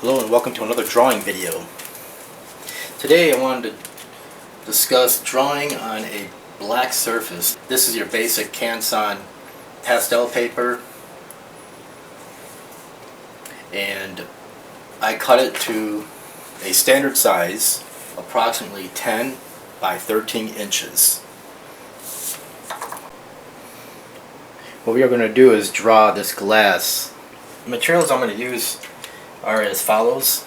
Hello and welcome to another drawing video. Today I wanted to discuss drawing on a black surface. This is your basic Canson pastel paper, and I cut it to a standard size, approximately 10 by 13 inches. What we are going to do is draw this glass. The materials I'm going to use are as follows.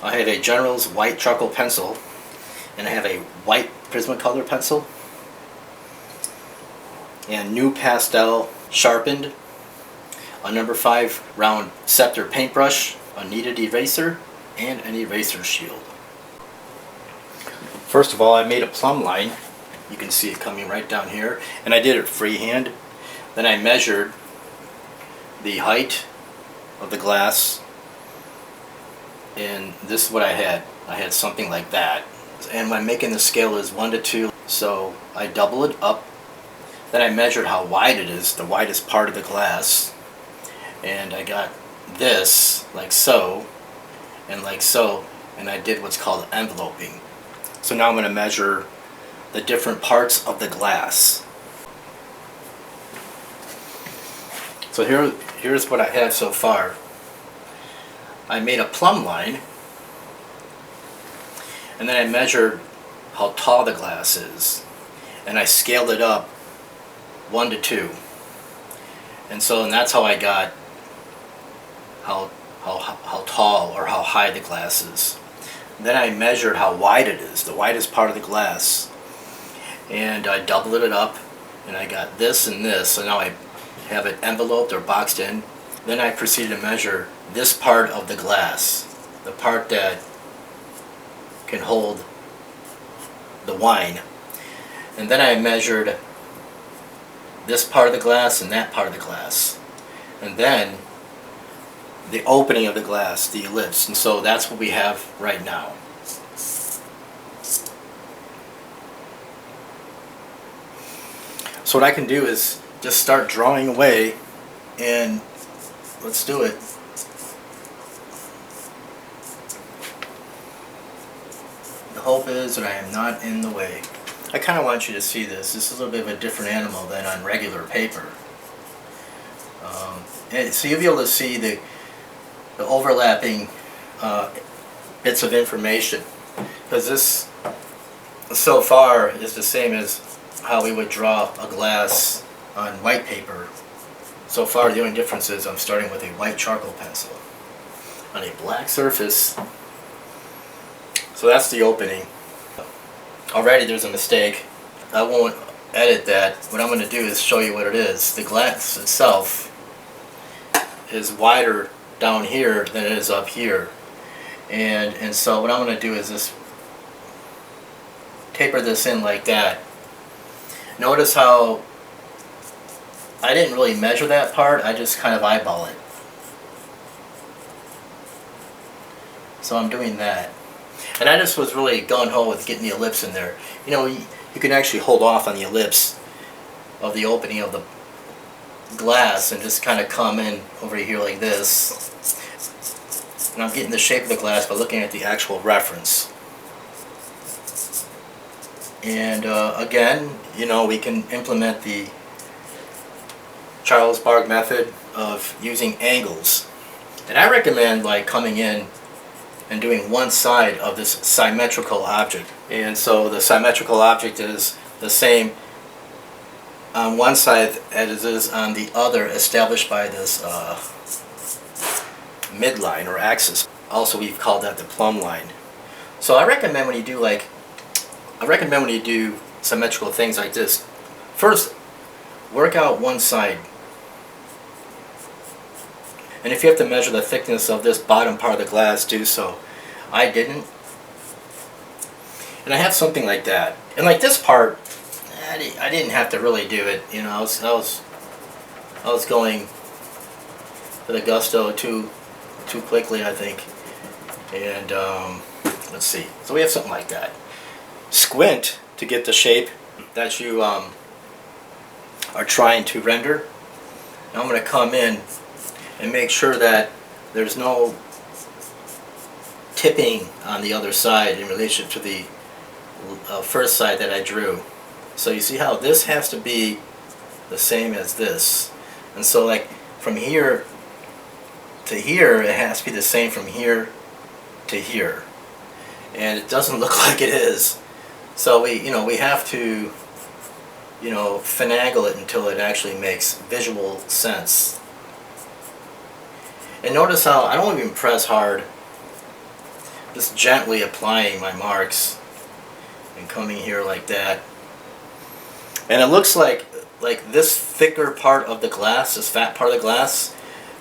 I have a General's white charcoal pencil, and I have a white Prismacolor pencil, and new pastel sharpened, a number 5 round scepter paintbrush, a kneaded eraser, and an eraser shield. First of all, I made a plumb line. You can see it coming right down here, and I did it freehand. Then I measured the height of the glass, and this is what I had. I had something like that, and my making the scale is 1 to 2, so I double it up. Then I measured how wide it is, the widest part of the glass, and I got this like so and like so, and I did what's called enveloping. So now I'm going to measure the different parts of the glass. So here's what I have so far. I made a plumb line, and then I measured how tall the glass is, and I scaled it up 1 to 2, and that's how I got how tall or how high the glass is. Then I measured how wide it is, the widest part of the glass, and I doubled it up, and I got this and this, so now I have it enveloped or boxed in. Then I proceeded to measure this part of the glass, the part that can hold the wine. And then I measured this part of the glass and that part of the glass. And then the opening of the glass, the ellipse. And so that's what we have right now. So what I can do is just start drawing away, and let's do it. The hope is that I am not in the way. I kind of want you to see this. This is a little bit of a different animal than on regular paper. So you'll be able to see the overlapping bits of information, because this so far is the same as how we would draw a glass on white paper. So far the only difference is I'm starting with a white charcoal pencil on a black surface. So that's the opening. Already there's a mistake. I won't edit that. What I'm going to do is show you what it is. The glass itself is wider down here than it is up here. And so what I'm going to do is just taper this in like that. Notice how I didn't really measure that part, I just kind of eyeball it. So I'm doing that. And I just was really gung-ho with getting the ellipse in there. You know, you can actually hold off on the ellipse of the opening of the glass and just kind of come in over here like this. And I'm getting the shape of the glass by looking at the actual reference. And again, you know, we can implement the Charles Bargue method of using angles. And I recommend like coming in and doing one side of this symmetrical object. And so the symmetrical object is the same on one side as it is on the other, established by this midline or axis. Also, we've called that the plumb line. So I recommend when you do symmetrical things like this, first work out one side. And if you have to measure the thickness of this bottom part of the glass, do so. I didn't. And I have something like that. And like this part, I didn't have to really do it. You know, I was going with a gusto too quickly, I think. And let's see. So we have something like that. Squint to get the shape that you are trying to render. Now I'm going to come in and make sure that there's no tipping on the other side in relation to the first side that I drew. So you see how this has to be the same as this. And so like from here to here, it has to be the same from here to here. And it doesn't look like it is. So we have to, finagle it until it actually makes visual sense. And notice how I don't even press hard. Just gently applying my marks and coming here like that. And it looks like this thicker part of the glass, this fat part of the glass,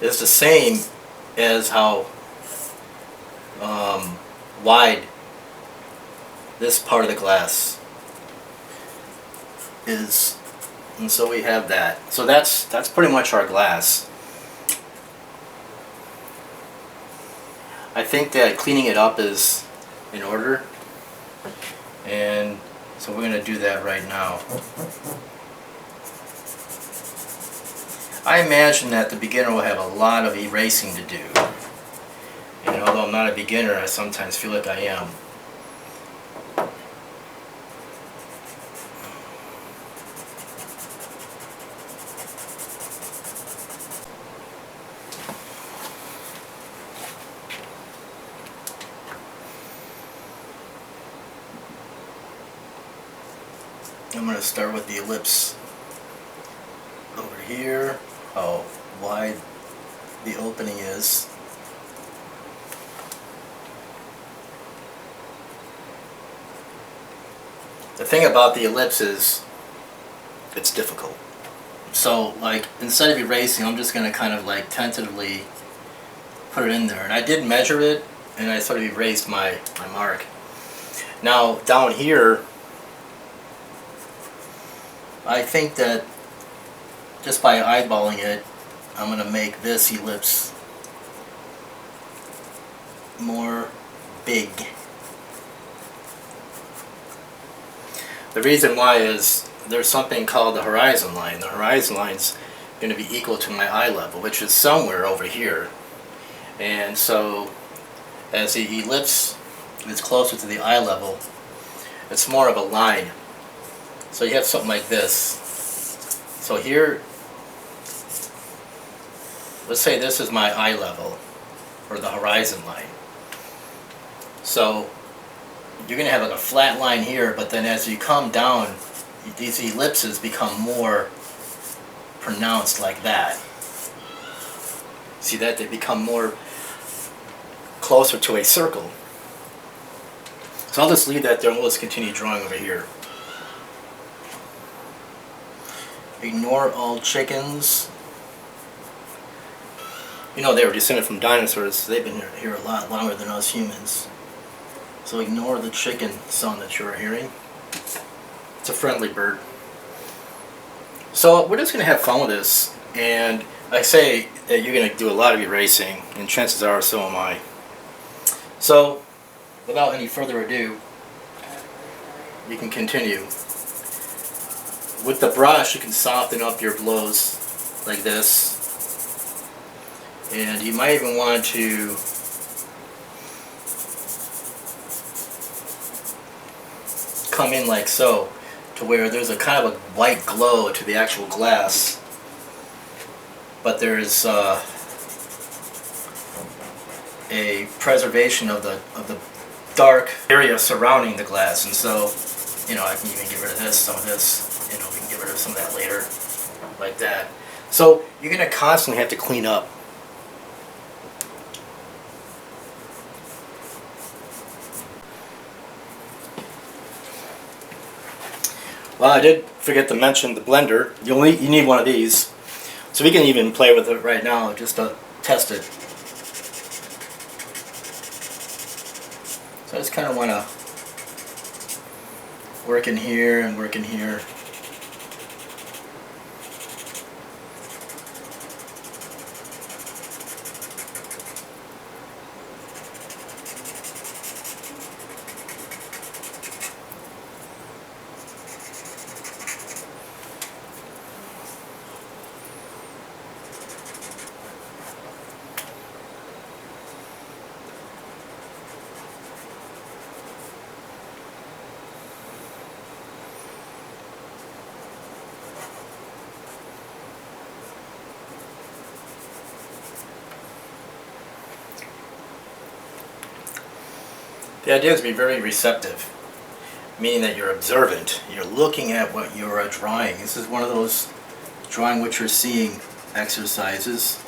is the same as how wide this part of the glass is. And so we have that. So that's pretty much our glass. I think that cleaning it up is in order, and so we're going to do that right now. I imagine that the beginner will have a lot of erasing to do. And although I'm not a beginner, I sometimes feel like I am. I'm going to start with the ellipse over here, how wide the opening is. The thing about the ellipse is it's difficult. So like instead of erasing, I'm just going to kind of like tentatively put it in there. And I did measure it and I sort of erased my mark. Now down here, I think that just by eyeballing it, I'm going to make this ellipse more big. The reason why is there's something called the horizon line. The horizon line's going to be equal to my eye level, which is somewhere over here. And so as the ellipse is closer to the eye level, it's more of a line. So you have something like this. So here, let's say this is my eye level, or the horizon line. So you're going to have like a flat line here, but then as you come down, these ellipses become more pronounced like that. See that? They become more closer to a circle. So I'll just leave that there and we'll just continue drawing over here. Ignore all chickens. They were descended from dinosaurs, so they've been here a lot longer than us humans. So ignore the chicken sound that you're hearing. It's a friendly bird. So we're just going to have fun with this. And I say that you're going to do a lot of erasing, and chances are so am I. So without any further ado, you can continue. With the brush, you can soften up your blows like this. And you might even want to come in like so, to where there's a kind of a white glow to the actual glass, but there's a preservation of the dark area surrounding the glass. And so, I can even get rid of this, some of this. We can get rid of some of that later, like that. So you're going to constantly have to clean up. Well, I did forget to mention the blender. You need one of these. So we can even play with it right now just to test it. So I just kind of want to work in here and work in here. The idea is to be very receptive, meaning that you're observant. You're looking at what you're drawing. This is one of those drawing what you're seeing exercises.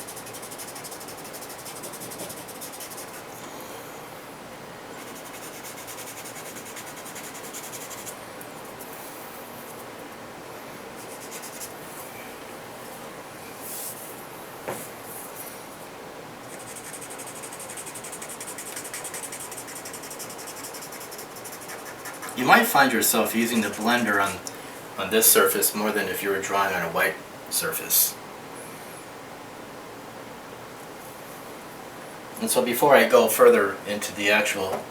You might find yourself using the blender on this surface more than if you were drawing on a white surface. And so before I go further into the actual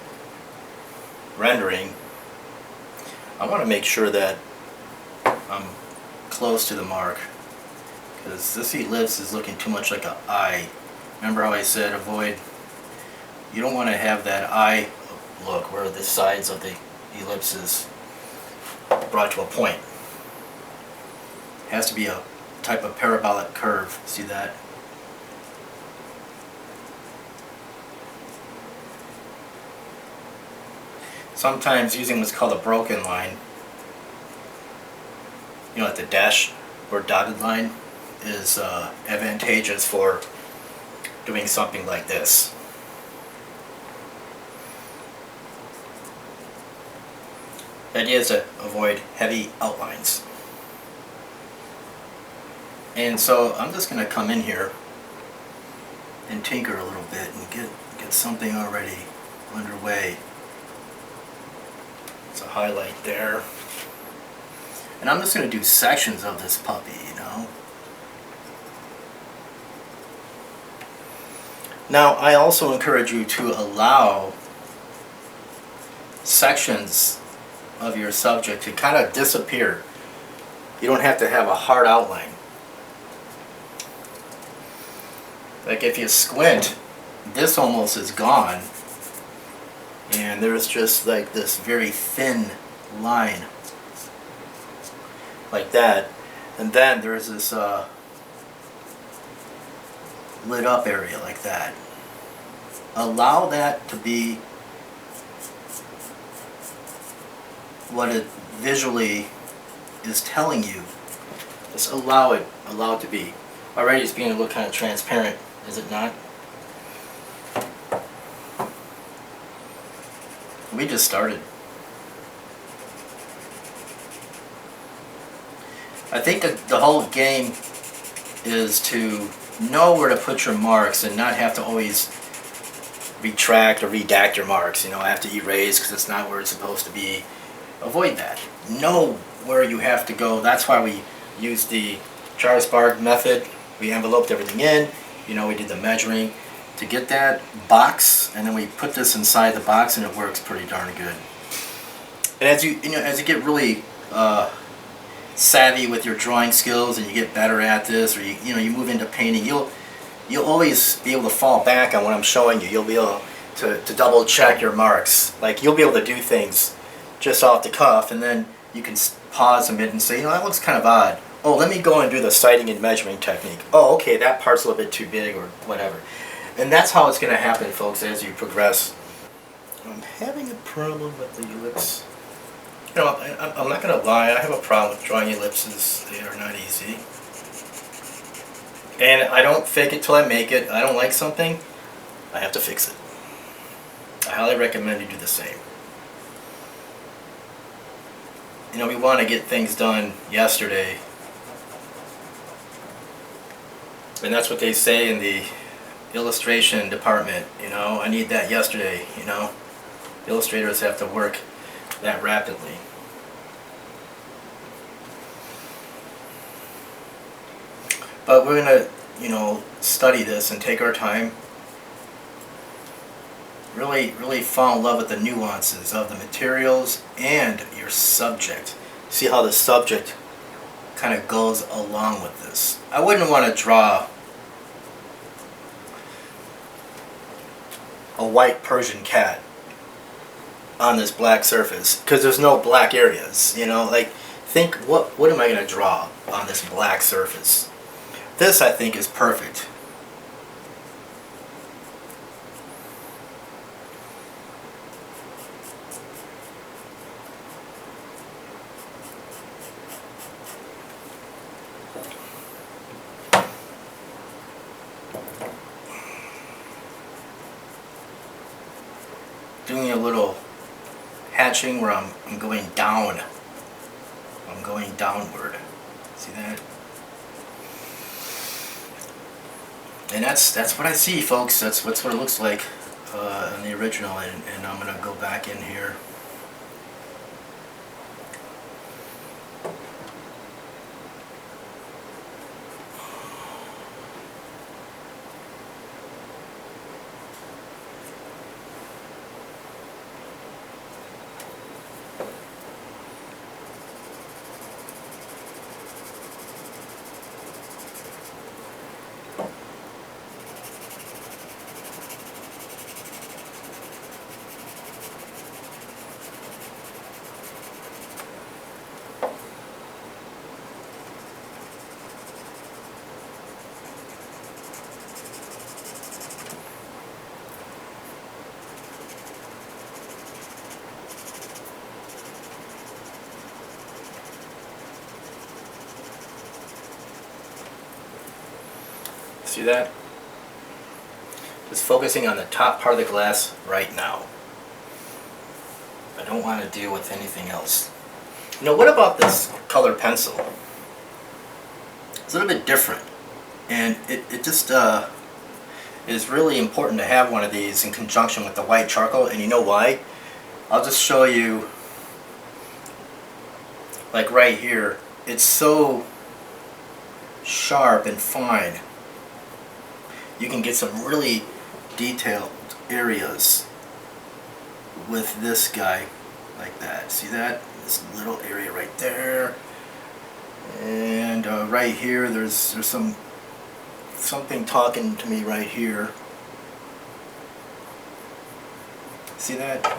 rendering, I want to make sure that I'm close to the mark, because this ellipse is looking too much like an eye. Remember how I said avoid, you don't want to have that eye look where the sides of the ellipse is brought to a point. It has to be a type of parabolic curve. See that? Sometimes using what's called a broken line, you know, like the dash or dotted line, is advantageous for doing something like this. The idea is to avoid heavy outlines. And so I'm just going to come in here and tinker a little bit and get something already underway. It's a highlight there. And I'm just going to do sections of this puppy, you know. Now, I also encourage you to allow sections of your subject to kind of disappear. You don't have to have a hard outline. Like if you squint, this almost is gone, and there's just like this very thin line like that, and then there's this lit up area like that. Allow that to be what it visually is telling you. Just allow it to be. Already it's beginning to look kind of transparent, is it not? We just started. I think that the whole game is to know where to put your marks and not have to always retract or redact your marks. You know, I have to erase because it's not where it's supposed to be. Avoid that. Know where you have to go. That's why we use the Charles Barg method. We enveloped everything in. You know, we did the measuring to get that box, and then we put this inside the box, and it works pretty darn good. And as you get really savvy with your drawing skills, and you get better at this, or you move into painting, you'll always be able to fall back on what I'm showing you. You'll be able to double check your marks. Like, you'll be able to do things just off the cuff, and then you can pause a minute and say, you know, that looks kind of odd. Oh, let me go and do the sighting and measuring technique. Oh, okay, that part's a little bit too big, or whatever. And that's how it's going to happen, folks, as you progress. I'm having a problem with the ellipse. You know, I'm not going to lie, I have a problem with drawing ellipses. They are not easy. And I don't fake it till I make it. I don't like something, I have to fix it. I highly recommend you do the same. You know, we want to get things done yesterday. And that's what they say in the illustration department, you know, I need that yesterday, you know. Illustrators have to work that rapidly. But we're going to, you know, study this and take our time. Really fall in love with the nuances of the materials and your subject. See how the subject kind of goes along with this. I wouldn't want to draw a white Persian cat on this black surface because there's no black areas, you know. Like, think, what am I going to draw on this black surface? This, I think, is perfect. doing a little hatching where I'm going down. I'm going downward. See that? And that's what I see, folks. That's what it looks like in the original, and I'm gonna go back in here. See that? Just focusing on the top part of the glass right now. I don't want to deal with anything else. You know, what about this color pencil? It's a little bit different. And it just is really important to have one of these in conjunction with the white charcoal. And you know why? I'll just show you, like right here, it's so sharp and fine. You can get some really detailed areas with this guy like that. See that? This little area right there. And right here, there's something talking to me right here. See that?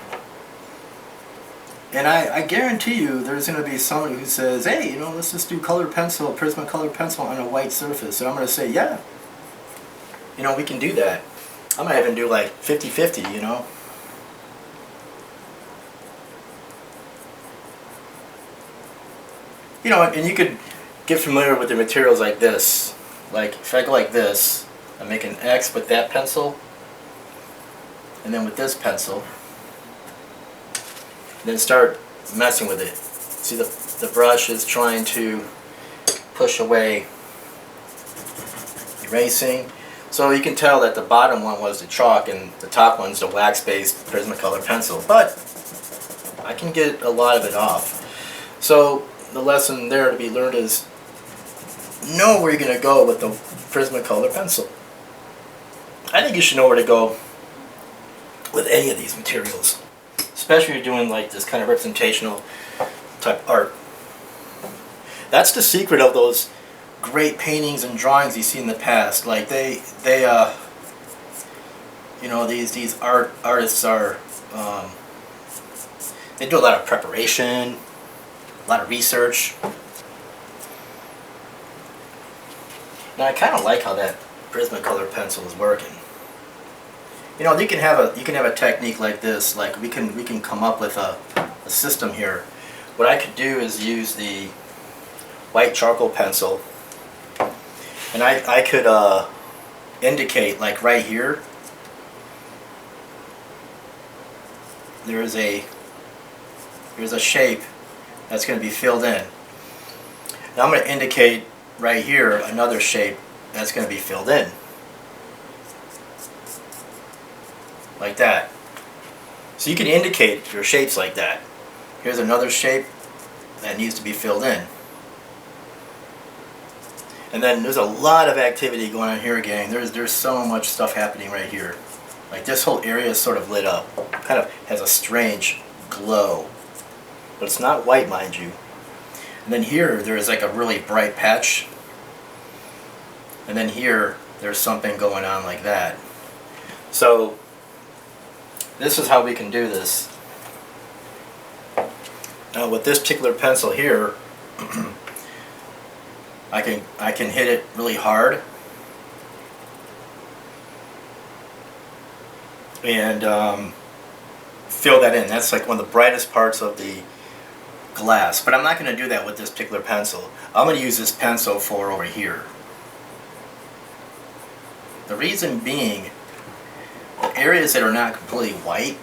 And I guarantee you there's going to be somebody who says, hey, you know, let's just do color pencil, Prismacolor Pencil on a white surface. And I'm going to say, yeah. You know, we can do that. I might even do like 50-50, you know. You know, and you could get familiar with the materials like this. Like, if I go like this, I make an X with that pencil, and then with this pencil, and then start messing with it. See, the brush is trying to push away, erasing. So you can tell that the bottom one was the chalk and the top one's the wax-based Prismacolor pencil. But I can get a lot of it off. So the lesson there to be learned is know where you're going to go with the Prismacolor pencil. I think you should know where to go with any of these materials. Especially if you're doing like this kind of representational type art. That's the secret of those great paintings and drawings you see in the past. Like they you know, these artists are they do a lot of preparation, a lot of research. Now I kind of like how that Prismacolor pencil is working. You know, you can have a technique like this. Like we can come up with a system here. What I could do is use the white charcoal pencil. And I could indicate, like right here, there's a shape that's going to be filled in. Now I'm going to indicate right here another shape that's going to be filled in. Like that. So you can indicate your shapes like that. Here's another shape that needs to be filled in. And then there's a lot of activity going on here, gang. There's so much stuff happening right here. Like this whole area is sort of lit up. Kind of has a strange glow. But it's not white, mind you. And then here, there's like a really bright patch. And then here, there's something going on like that. So, this is how we can do this. Now with this particular pencil here, I can hit it really hard and fill that in. That's like one of the brightest parts of the glass. But I'm not going to do that with this particular pencil. I'm going to use this pencil for over here. The reason being, the areas that are not completely white,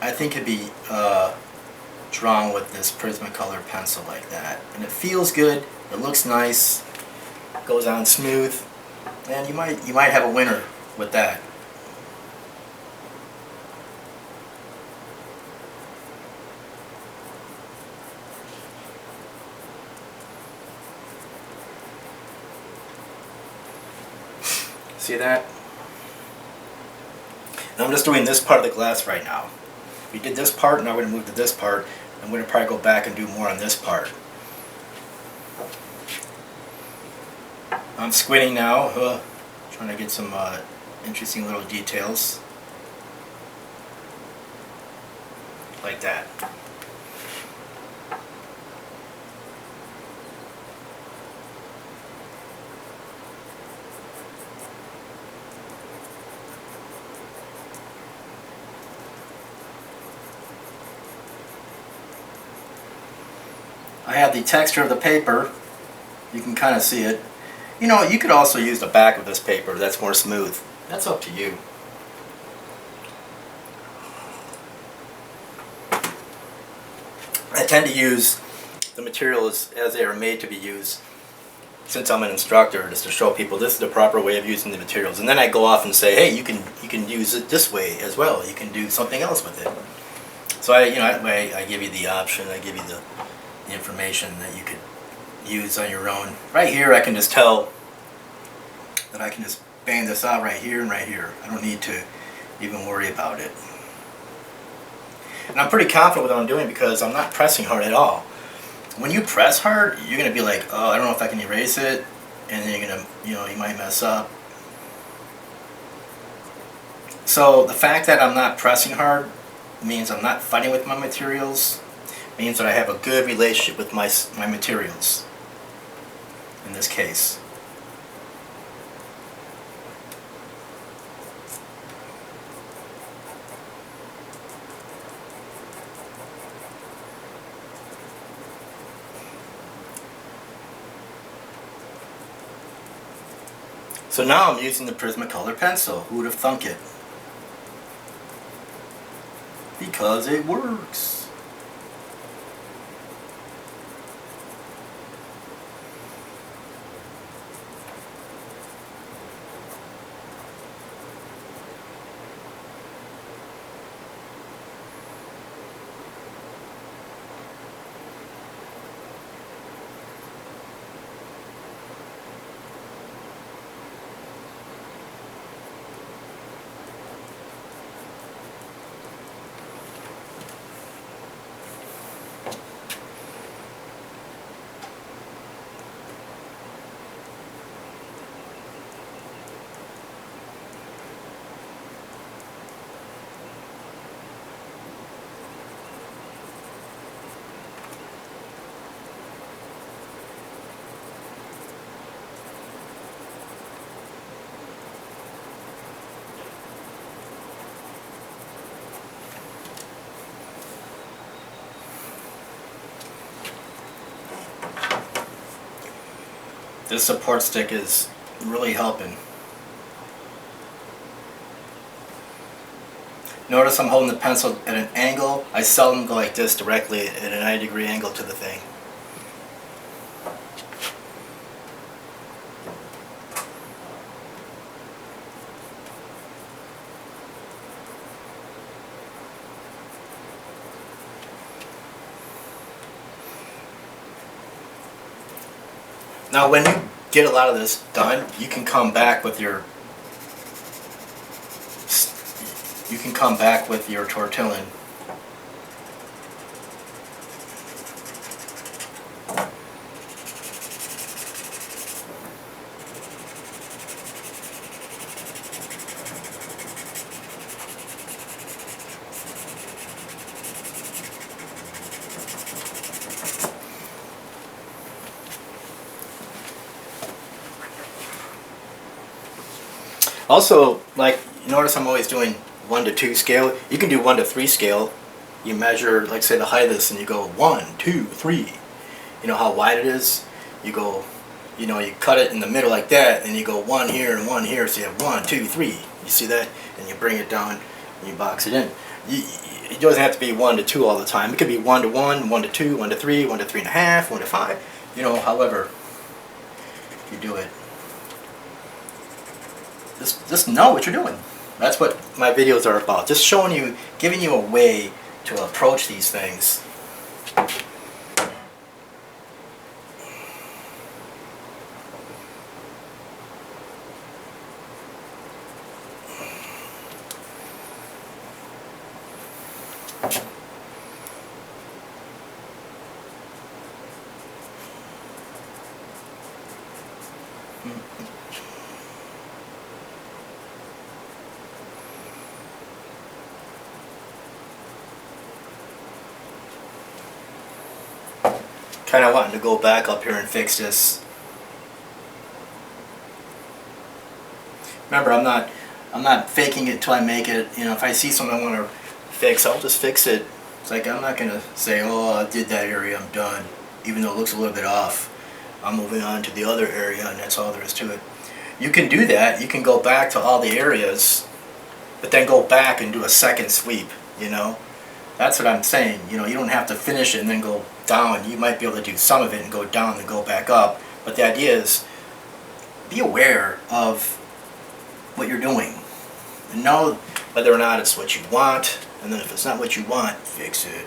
I think could be drawn with this Prismacolor pencil like that. And it feels good, it looks nice, goes on smooth, and you might have a winner with that. See that? And I'm just doing this part of the glass right now. We did this part, now we're going to move to this part. I'm going to probably go back and do more on this part. I'm squinting now, trying to get some interesting little details. Like that. I have the texture of the paper. You can kind of see it. You know, you could also use the back of this paper. That's more smooth. That's up to you. I tend to use the materials as they are made to be used, since I'm an instructor, just to show people this is the proper way of using the materials. And then I go off and say, hey, you can use it this way as well. You can do something else with it. So I give you the option. I give you the information that you could use on your own. Right here I can just tell that I can just bang this out right here and right here. I don't need to even worry about it. And I'm pretty confident with what I'm doing because I'm not pressing hard at all. When you press hard, you're going to be like, oh, I don't know if I can erase it, and then you're going to, you might mess up. So the fact that I'm not pressing hard means I'm not fighting with my materials, means that I have a good relationship with my materials in this case. So now I'm using the Prismacolor pencil. Who would have thunk it? Because it works. This support stick is really helping. Notice I'm holding the pencil at an angle. I seldom go like this directly at a 90-degree angle to the thing. Now when you get a lot of this done, you can come back with your tortillon. Also, like, you notice I'm always doing 1 to 2 scale. You can do 1 to 3 scale. You measure, like, say the height of this, and you go 1, 2, 3. You know how wide it is? You go, you know, you cut it in the middle like that, and you go one here and one here, so you have 1, 2, 3. You see that? And you bring it down and you box it in. It doesn't have to be 1 to 2 all the time. It could be 1 to 1, 1 to 2, 1 to 3, 1 to 3.5, 1 to 5. You know, however you do it. Just know what you're doing. That's what my videos are about. Just showing you, giving you a way to approach these things. Kind of wanting to go back up here and fix this. Remember, I'm not faking it till I make it. You know, if I see something I want to fix, I'll just fix it. It's like I'm not gonna say, oh, I did that area, I'm done, even though it looks a little bit off. I'm moving on to the other area, and that's all there is to it. You can do that. You can go back to all the areas, but then go back and do a second sweep. You know, that's what I'm saying. You know, you don't have to finish it and then go down. You might be able to do some of it and go down and go back up. But the idea is, be aware of what you're doing and know whether or not it's what you want. And then if it's not what you want, fix it.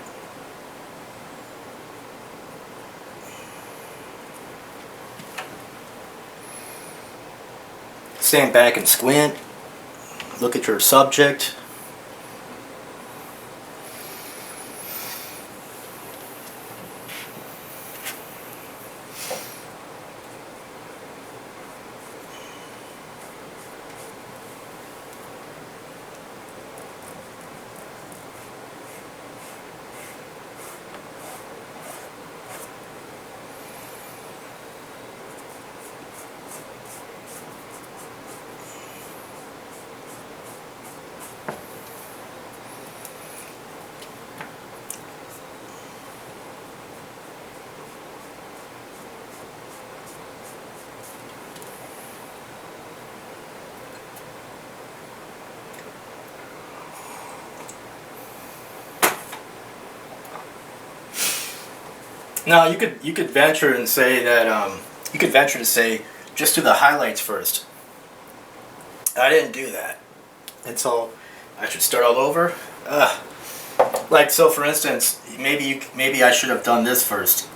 Stand back and squint. Look at your subject. Now you could venture and say that you could venture to say just do the highlights first. I didn't do that, and so I should start all over. Like so, for instance, maybe I should have done this first.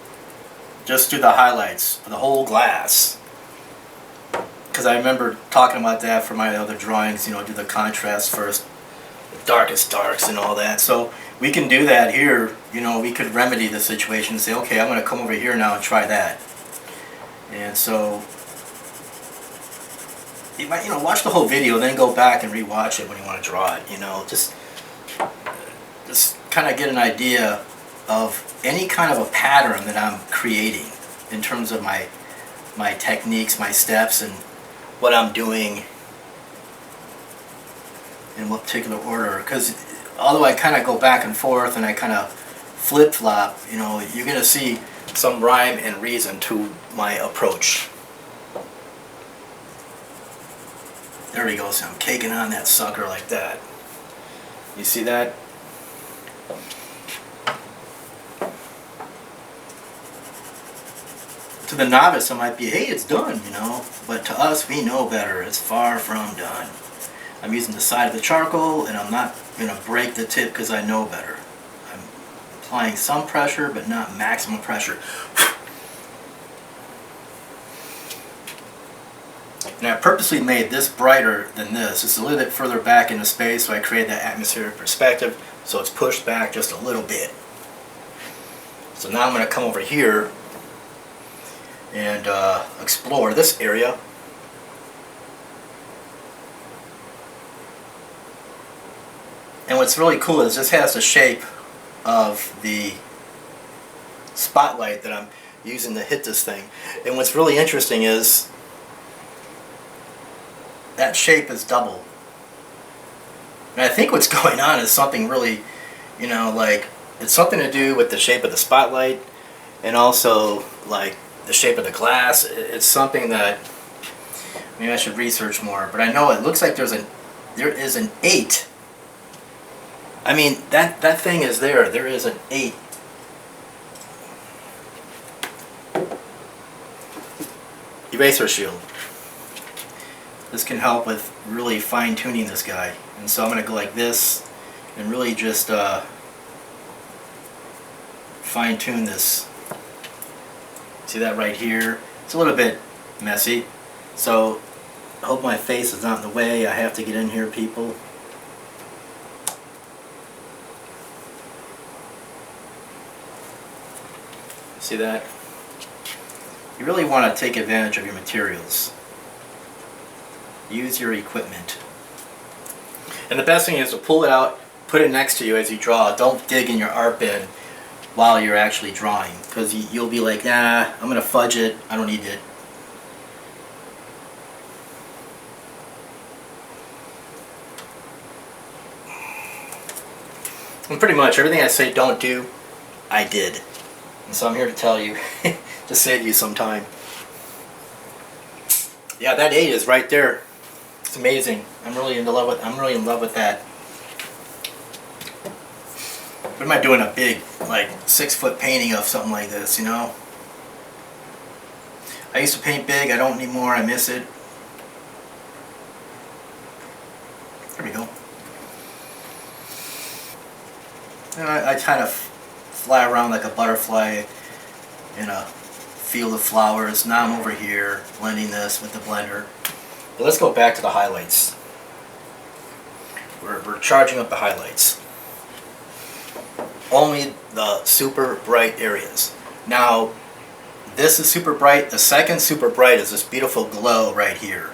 Just do the highlights for the whole glass, because I remember talking about that for my other drawings. You know, do the contrast first, the darkest darks and all that. So we can do that here. You know, we could remedy the situation and say, okay, I'm going to come over here now and try that. And so you might, watch the whole video, then go back and rewatch it when you want to draw it. You know, just kind of get an idea of any kind of a pattern that I'm creating in terms of my techniques, my steps, and what I'm doing in what particular order. Because although I kind of go back and forth and I kind of flip-flop, you know, you're going to see some rhyme and reason to my approach. There we go, so I'm caking on that sucker like that. You see that? To the novice, it might be, hey, it's done, you know. But to us, we know better. It's far from done. I'm using the side of the charcoal, and I'm not going to break the tip because I know better. I'm applying some pressure, but not maximum pressure. And I purposely made this brighter than this. It's a little bit further back into space, so I created that atmospheric perspective, so it's pushed back just a little bit. So now I'm going to come over here and explore this area. And what's really cool is this has the shape of the spotlight that I'm using to hit this thing. And what's really interesting is that shape is double. And I think what's going on is something really, like, it's something to do with the shape of the spotlight, and also like the shape of the glass. It's something that maybe I should research more. But I know it looks like there is an 8. I mean, that thing is there. There is an 8. Eraser shield. This can help with really fine-tuning this guy. And so I'm going to go like this and really just fine-tune this. See that right here? It's a little bit messy. So I hope my face is not in the way. I have to get in here, people. See that? You really want to take advantage of your materials. Use your equipment. And the best thing is to pull it out, put it next to you as you draw. Don't dig in your art bin while you're actually drawing, because you'll be like, nah, I'm going to fudge it. I don't need it. And pretty much everything I say don't do, I did. And so I'm here to tell you, to save you some time. Yeah, that 8 is right there. It's amazing. I'm really in love with that. What am I doing a big, like, 6-foot painting of something like this, you know? I used to paint big. I don't anymore. I miss it. There we go. And I kind of fly around like a butterfly in a field of flowers. Now I'm over here blending this with the blender. But let's go back to the highlights. We're charging up the highlights. Only the super bright areas. Now, this is super bright. The second super bright is this beautiful glow right here.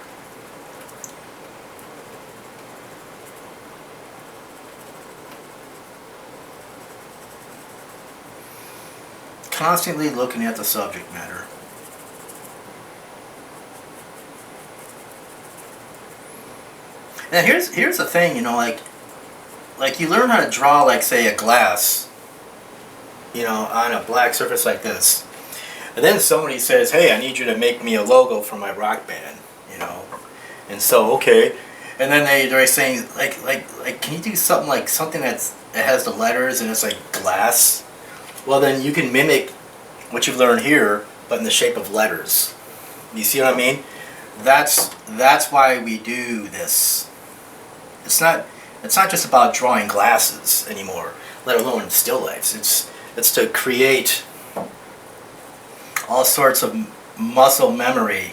Constantly looking at the subject matter. Now here's the thing, you know, like you learn how to draw, like, say, a glass, you know, on a black surface like this, and then somebody says, hey, I need you to make me a logo for my rock band, you know, and so okay, and then they're saying like can you do something that has the letters and it's like glass? Well, then you can mimic what you've learned here, but in the shape of letters. You see what I mean? That's why we do this. It's not just about drawing glasses anymore, let alone still lifes. It's to create all sorts of muscle memory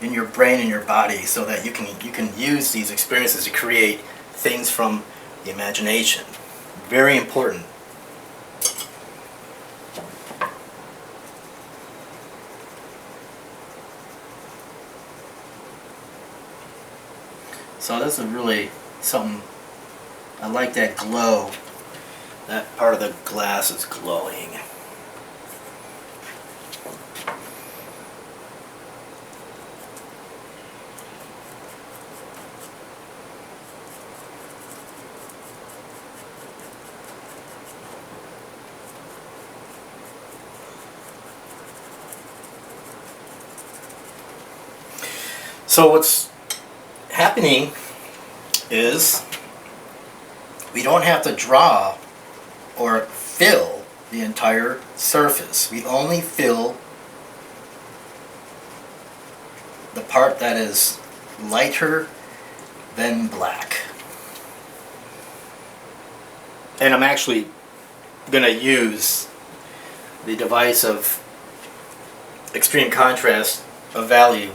in your brain and your body, so that you can use these experiences to create things from the imagination. Very important. So this is really something. I like that glow. That part of the glass is glowing. So what's happening is we don't have to draw or fill the entire surface. We only fill the part that is lighter than black. And I'm actually going to use the device of extreme contrast of value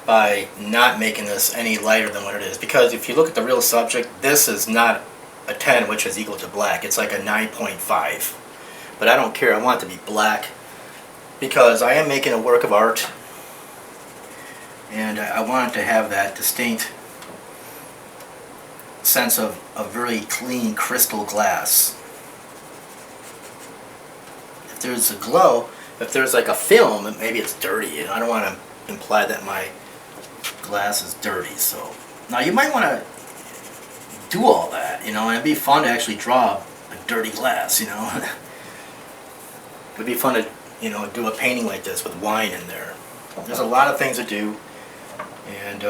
by not making this any lighter than what it is. Because if you look at the real subject, this is not a 10, which is equal to black. It's like a 9.5. But I don't care. I want it to be black because I am making a work of art. And I want it to have that distinct sense of a very clean crystal glass. If there's a glow, if there's like a film, maybe it's dirty. And I don't want to imply that my glass is dirty. So now you might want to do all that, you know, and it'd be fun to actually draw a dirty glass, you know. It'd be fun to, you know, do a painting like this with wine in there. There's a lot of things to do, and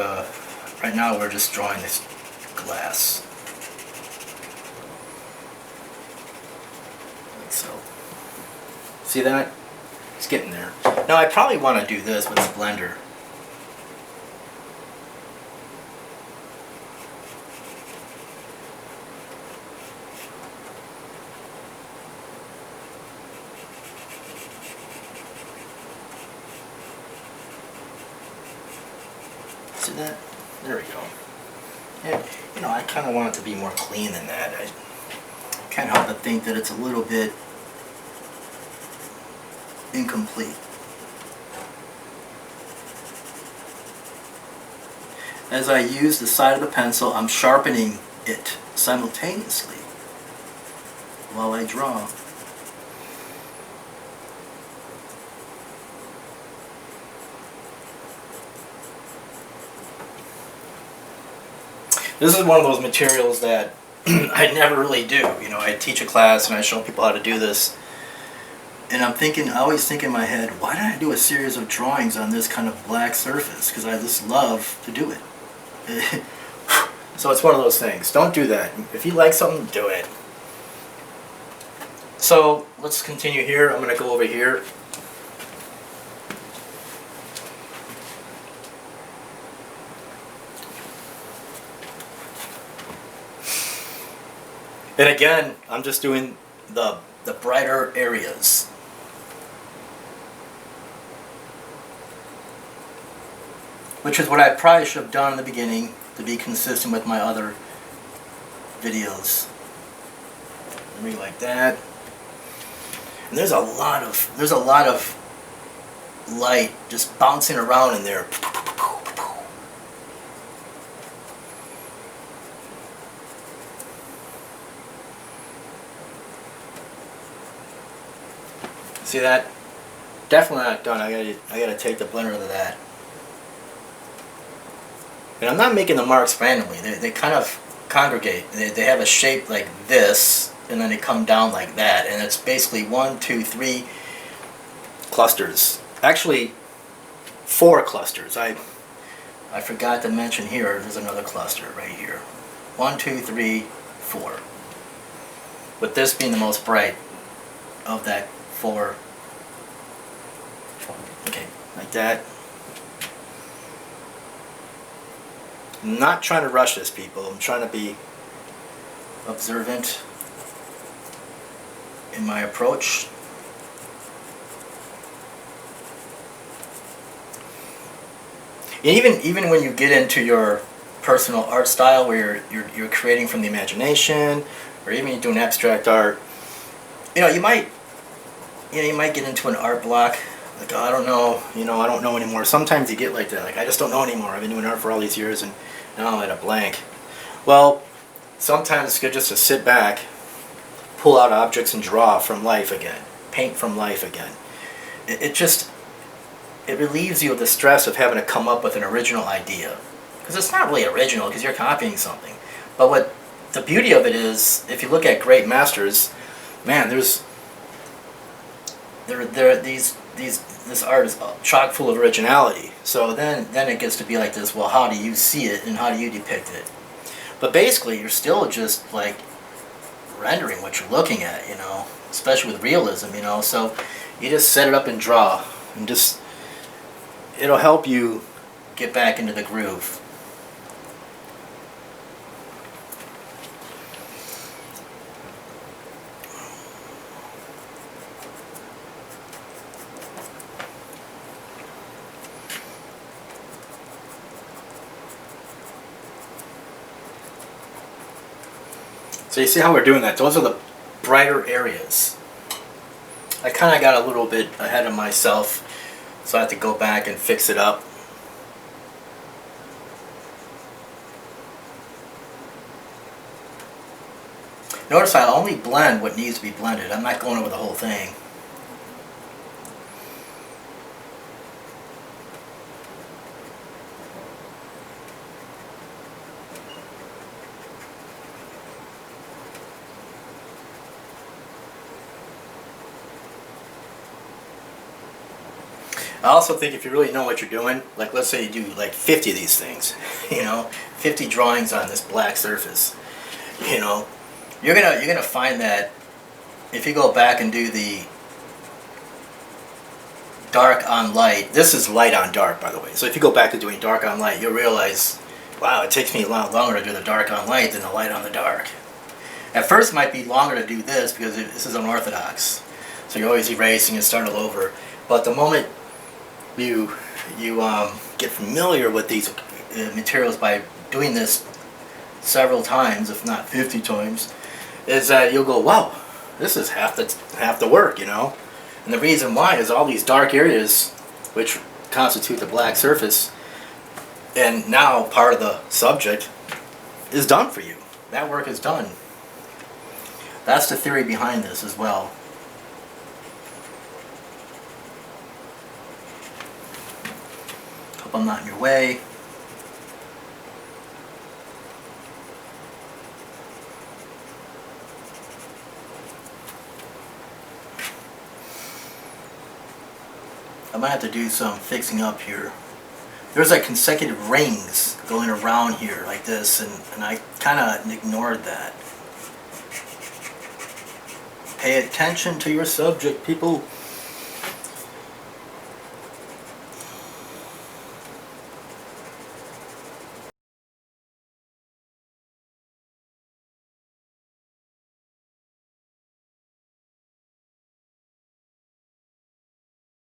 right now we're just drawing this glass. Like so. See that? It's getting there. Now I probably want to do this with a blender. See that? There we go. And, you know, I kind of want it to be more clean than that. I can't help but think that it's a little bit incomplete. As I use the side of the pencil, I'm sharpening it simultaneously while I draw. This is one of those materials that I never really do. You know, I teach a class and I show people how to do this. And I'm thinking, I always think in my head, why did I do a series of drawings on this kind of black surface? Because I just love to do it. So it's one of those things. Don't do that. If you like something, do it. So let's continue here. I'm going to go over here. And again, I'm just doing the brighter areas. Which is what I probably should have done in the beginning to be consistent with my other videos. Maybe like that. And there's a lot of light just bouncing around in there. See that? Definitely not done. I gotta take the blender to that. And I'm not making the marks randomly. They kind of congregate. They have a shape like this, and then they come down like that. And it's basically 1, 2, 3 clusters. Actually, 4 clusters. I forgot to mention here, there's another cluster right here. 1, 2, 3, 4. With this being the most bright of that 4. Okay, like that. I'm not trying to rush this, people. I'm trying to be observant in my approach. And even when you get into your personal art style, where you're creating from the imagination, or even you're doing abstract art, you might get into an art block. Like, oh, I don't know, I don't know anymore. Sometimes you get like that, like, I just don't know anymore. I've been doing art for all these years and now I'm at a blank. Well, sometimes it's good just to sit back, pull out objects and draw from life again. Paint from life again. It relieves you of the stress of having to come up with an original idea. Because it's not really original, because you're copying something. But what the beauty of it is, if you look at great masters, man, this art is chock full of originality. So then it gets to be like this, well, how do you see it and how do you depict it? But basically, you're still just like rendering what you're looking at, especially with realism, so you just set it up and draw, and just, it'll help you get back into the groove. So you see how we're doing that? Those are the brighter areas. I kind of got a little bit ahead of myself, so I have to go back and fix it up. Notice I only blend what needs to be blended. I'm not going over the whole thing. I also think if you really know what you're doing, like let's say you do like 50 of these things, you know, 50 drawings on this black surface, you know, you're gonna find that if you go back and do the dark on light, this is light on dark, by the way. So if you go back to doing dark on light, you'll realize, wow, it takes me a lot longer to do the dark on light than the light on the dark. At first, it might be longer to do this because this is unorthodox. So you're always erasing and starting all over. But the moment you get familiar with these materials by doing this several times, if not 50 times, is that you'll go, wow, this is half the work, you know. And the reason why is all these dark areas, which constitute the black surface, and now part of the subject, is done for you. That work is done. That's the theory behind this as well. Hope I'm not in your way. I might have to do some fixing up here. There's like consecutive rings going around here like this, and I kind of ignored that. Pay attention to your subject, people.